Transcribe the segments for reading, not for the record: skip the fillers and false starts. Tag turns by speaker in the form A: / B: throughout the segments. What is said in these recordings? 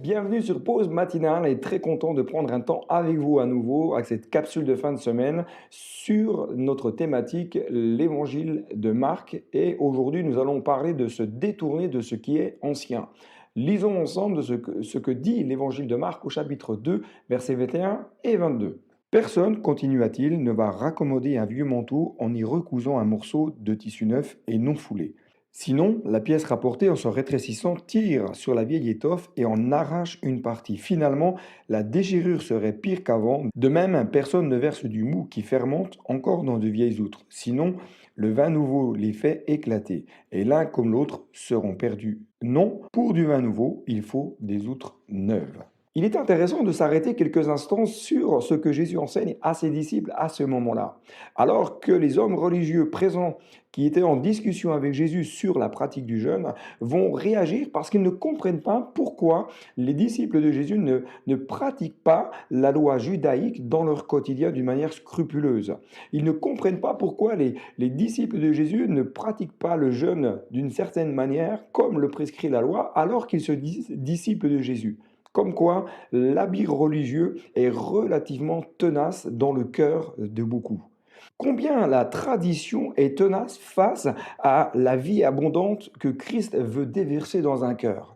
A: Bienvenue sur Pause Matinale et très content de prendre un temps avec vous à nouveau avec cette capsule de fin de semaine sur notre thématique, l'évangile de Marc. Et aujourd'hui, nous allons parler de se détourner de ce qui est ancien. Lisons ensemble ce que dit l'évangile de Marc au chapitre 2, versets 21 et 22. Personne, continua-t-il, ne va raccommoder un vieux manteau en y recousant un morceau de tissu neuf et non foulé. Sinon, la pièce rapportée en se rétrécissant tire sur la vieille étoffe et en arrache une partie. Finalement, la déchirure serait pire qu'avant. De même, personne ne verse du mou qui fermente encore dans de vieilles outres. Sinon, le vin nouveau les fait éclater, et l'un comme l'autre seront perdus. Non, pour du vin nouveau, il faut des outres neuves. Il est intéressant de s'arrêter quelques instants sur ce que Jésus enseigne à ses disciples à ce moment-là. Alors que les hommes religieux présents qui étaient en discussion avec Jésus sur la pratique du jeûne vont réagir parce qu'ils ne comprennent pas pourquoi les disciples de Jésus ne pratiquent pas la loi judaïque dans leur quotidien d'une manière scrupuleuse. Ils ne comprennent pas pourquoi les disciples de Jésus ne pratiquent pas le jeûne d'une certaine manière comme le prescrit la loi alors qu'ils se disent disciples de Jésus. Comme quoi, l'habit religieux est relativement tenace dans le cœur de beaucoup. Combien la tradition est tenace face à la vie abondante que Christ veut déverser dans un cœur.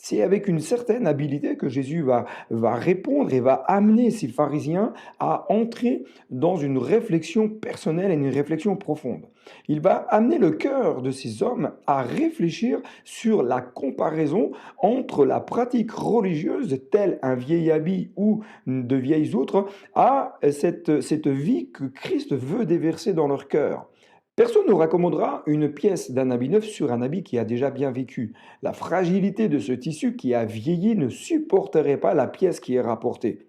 A: C'est avec une certaine habileté que Jésus va répondre et va amener ces pharisiens à entrer dans une réflexion personnelle et une réflexion profonde. Il va amener le cœur de ces hommes à réfléchir sur la comparaison entre la pratique religieuse, telle un vieil habit ou de vieilles outres, à cette vie que Christ veut déverser dans leur cœur. Personne ne raccommodera une pièce d'un habit neuf sur un habit qui a déjà bien vécu. La fragilité de ce tissu qui a vieilli ne supporterait pas la pièce qui est rapportée.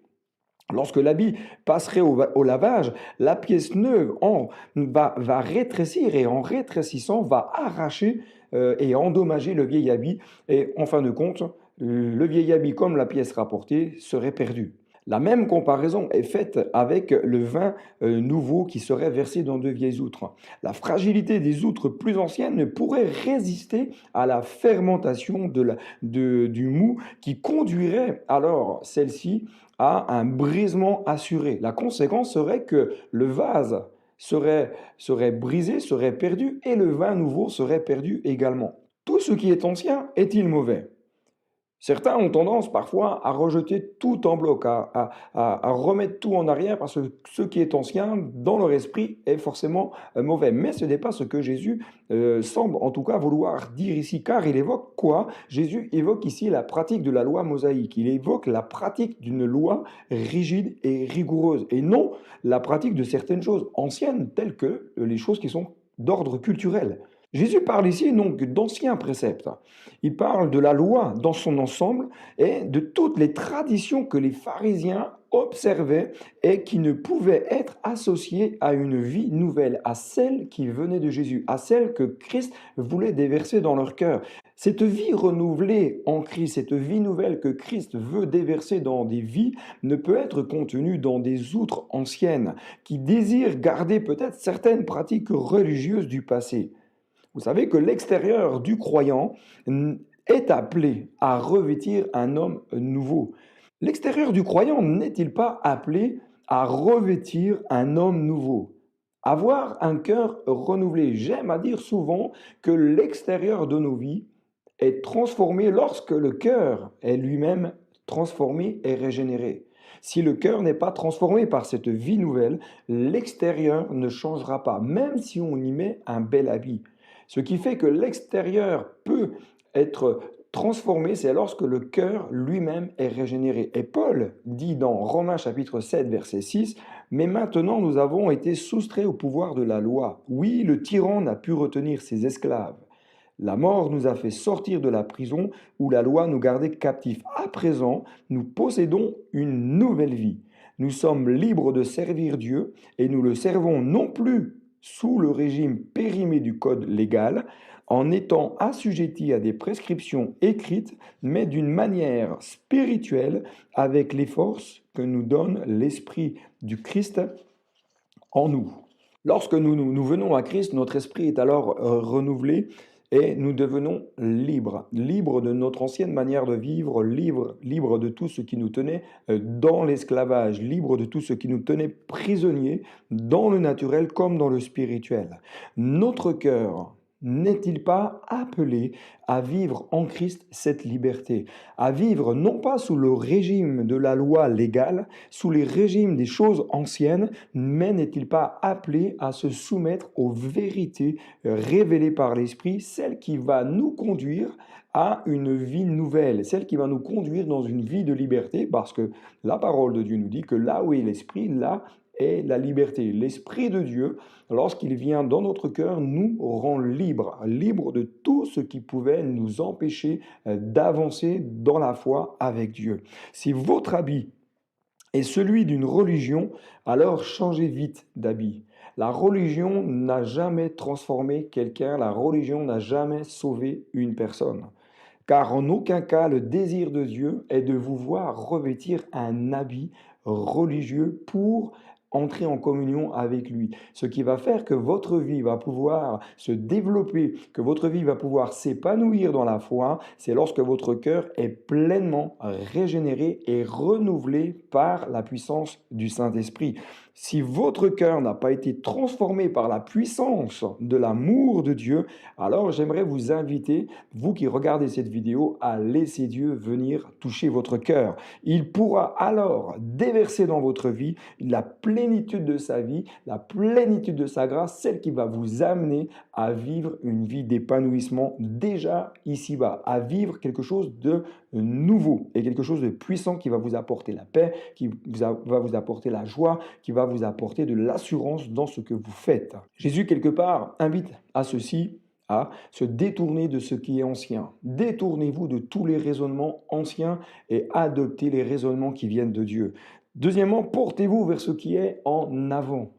A: Lorsque l'habit passerait au lavage, la pièce neuve va rétrécir et en rétrécissant va arracher et endommager le vieil habit. Et en fin de compte, le vieil habit comme la pièce rapportée serait perdu. La même comparaison est faite avec le vin nouveau qui serait versé dans de vieilles outres. La fragilité des outres plus anciennes ne pourrait résister à la fermentation du mou qui conduirait alors celle-ci à un brisement assuré. La conséquence serait que le vase serait brisé, serait perdu et le vin nouveau serait perdu également. Tout ce qui est ancien est-il mauvais? Certains ont tendance parfois à rejeter tout en bloc, à remettre tout en arrière parce que ce qui est ancien, dans leur esprit, est forcément mauvais. Mais ce n'est pas ce que Jésus semble en tout cas vouloir dire ici, car il évoque quoi? Jésus évoque ici la pratique de la loi mosaïque. Il évoque la pratique d'une loi rigide et rigoureuse, et non la pratique de certaines choses anciennes, telles que les choses qui sont d'ordre culturel. Jésus parle ici donc d'anciens préceptes. Il parle de la loi dans son ensemble et de toutes les traditions que les pharisiens observaient et qui ne pouvaient être associées à une vie nouvelle, à celle qui venait de Jésus, à celle que Christ voulait déverser dans leur cœur. Cette vie renouvelée en Christ, cette vie nouvelle que Christ veut déverser dans des vies ne peut être contenue dans des outres anciennes qui désirent garder peut-être certaines pratiques religieuses du passé. Vous savez que l'extérieur du croyant est appelé à revêtir un homme nouveau. L'extérieur du croyant n'est-il pas appelé à revêtir un homme nouveau? Avoir un cœur renouvelé. J'aime à dire souvent que l'extérieur de nos vies est transformé lorsque le cœur est lui-même transformé et régénéré. Si le cœur n'est pas transformé par cette vie nouvelle, l'extérieur ne changera pas, même si on y met un bel habit. Ce qui fait que l'extérieur peut être transformé, c'est lorsque le cœur lui-même est régénéré. Et Paul dit dans Romains chapitre 7, verset 6, « Mais maintenant nous avons été soustraits au pouvoir de la loi. Oui, le tyran n'a pu retenir ses esclaves. La mort nous a fait sortir de la prison où la loi nous gardait captifs. À présent, nous possédons une nouvelle vie. Nous sommes libres de servir Dieu et nous le servons non plus sous le régime périmé du code légal, en étant assujettis à des prescriptions écrites, mais d'une manière spirituelle, avec les forces que nous donne l'Esprit du Christ en nous. Lorsque nous venons à Christ, notre esprit est alors renouvelé et nous devenons libres, libres de notre ancienne manière de vivre, libres de tout ce qui nous tenait dans l'esclavage, libres de tout ce qui nous tenait prisonniers dans le naturel comme dans le spirituel. Notre cœur n'est-il pas appelé à vivre en Christ cette liberté, à vivre non pas sous le régime de la loi légale, sous les régimes des choses anciennes, mais n'est-il pas appelé à se soumettre aux vérités révélées par l'Esprit, celle qui va nous conduire à une vie nouvelle, celle qui va nous conduire dans une vie de liberté, parce que la parole de Dieu nous dit que là où est l'Esprit, là est la liberté. L'Esprit de Dieu, lorsqu'il vient dans notre cœur, nous rend libres, libres de tout ce qui pouvait nous empêcher d'avancer dans la foi avec Dieu. Si votre habit est celui d'une religion, alors changez vite d'habit. La religion n'a jamais transformé quelqu'un, la religion n'a jamais sauvé une personne. Car en aucun cas le désir de Dieu est de vous voir revêtir un habit religieux pour entrer en communion avec lui. Ce qui va faire que votre vie va pouvoir se développer, que votre vie va pouvoir s'épanouir dans la foi, c'est lorsque votre cœur est pleinement régénéré et renouvelé par la puissance du Saint-Esprit. Si votre cœur n'a pas été transformé par la puissance de l'amour de Dieu, alors j'aimerais vous inviter, vous qui regardez cette vidéo, à laisser Dieu venir toucher votre cœur. Il pourra alors déverser dans votre vie la plénitude de sa vie, la plénitude de sa grâce, celle qui va vous amener à vivre une vie d'épanouissement déjà ici-bas, à vivre quelque chose de nouveau et quelque chose de puissant qui va vous apporter la paix, va vous apporter la joie, qui va vous apporter de l'assurance dans ce que vous faites. Jésus, quelque part, invite à ceci, à se détourner de ce qui est ancien. Détournez-vous de tous les raisonnements anciens et adoptez les raisonnements qui viennent de Dieu. Deuxièmement, portez-vous vers ce qui est en avant.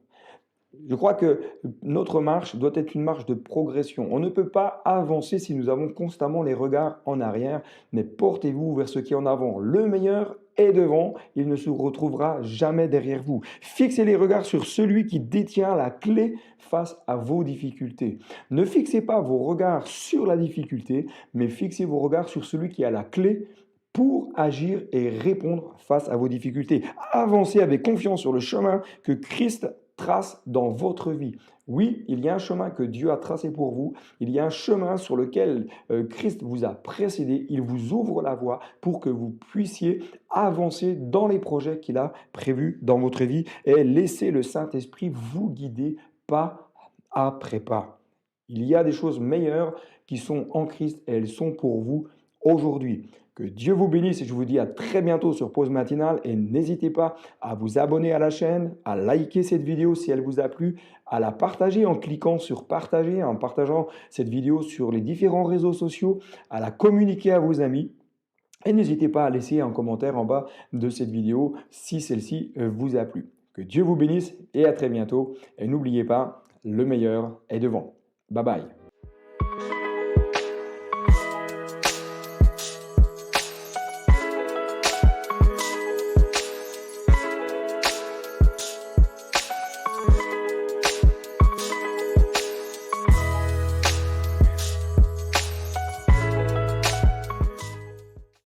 A: Je crois que notre marche doit être une marche de progression. On ne peut pas avancer si nous avons constamment les regards en arrière, mais portez-vous vers ce qui est en avant. Le meilleur est devant, il ne se retrouvera jamais derrière vous. Fixez les regards sur celui qui détient la clé face à vos difficultés. Ne fixez pas vos regards sur la difficulté, mais fixez vos regards sur celui qui a la clé pour agir et répondre face à vos difficultés. Avancez avec confiance sur le chemin que Christ trace dans votre vie. Oui, il y a un chemin que Dieu a tracé pour vous. Il y a un chemin sur lequel Christ vous a précédé. Il vous ouvre la voie pour que vous puissiez avancer dans les projets qu'il a prévus dans votre vie et laisser le Saint-Esprit vous guider pas après pas. Il y a des choses meilleures qui sont en Christ et elles sont pour vous aujourd'hui. Que Dieu vous bénisse et je vous dis à très bientôt sur Pause Matinale et n'hésitez pas à vous abonner à la chaîne, à liker cette vidéo si elle vous a plu, à la partager en cliquant sur partager, en partageant cette vidéo sur les différents réseaux sociaux, à la communiquer à vos amis. Et n'hésitez pas à laisser un commentaire en bas de cette vidéo si celle-ci vous a plu. Que Dieu vous bénisse et à très bientôt. Et n'oubliez pas, le meilleur est devant. Bye bye.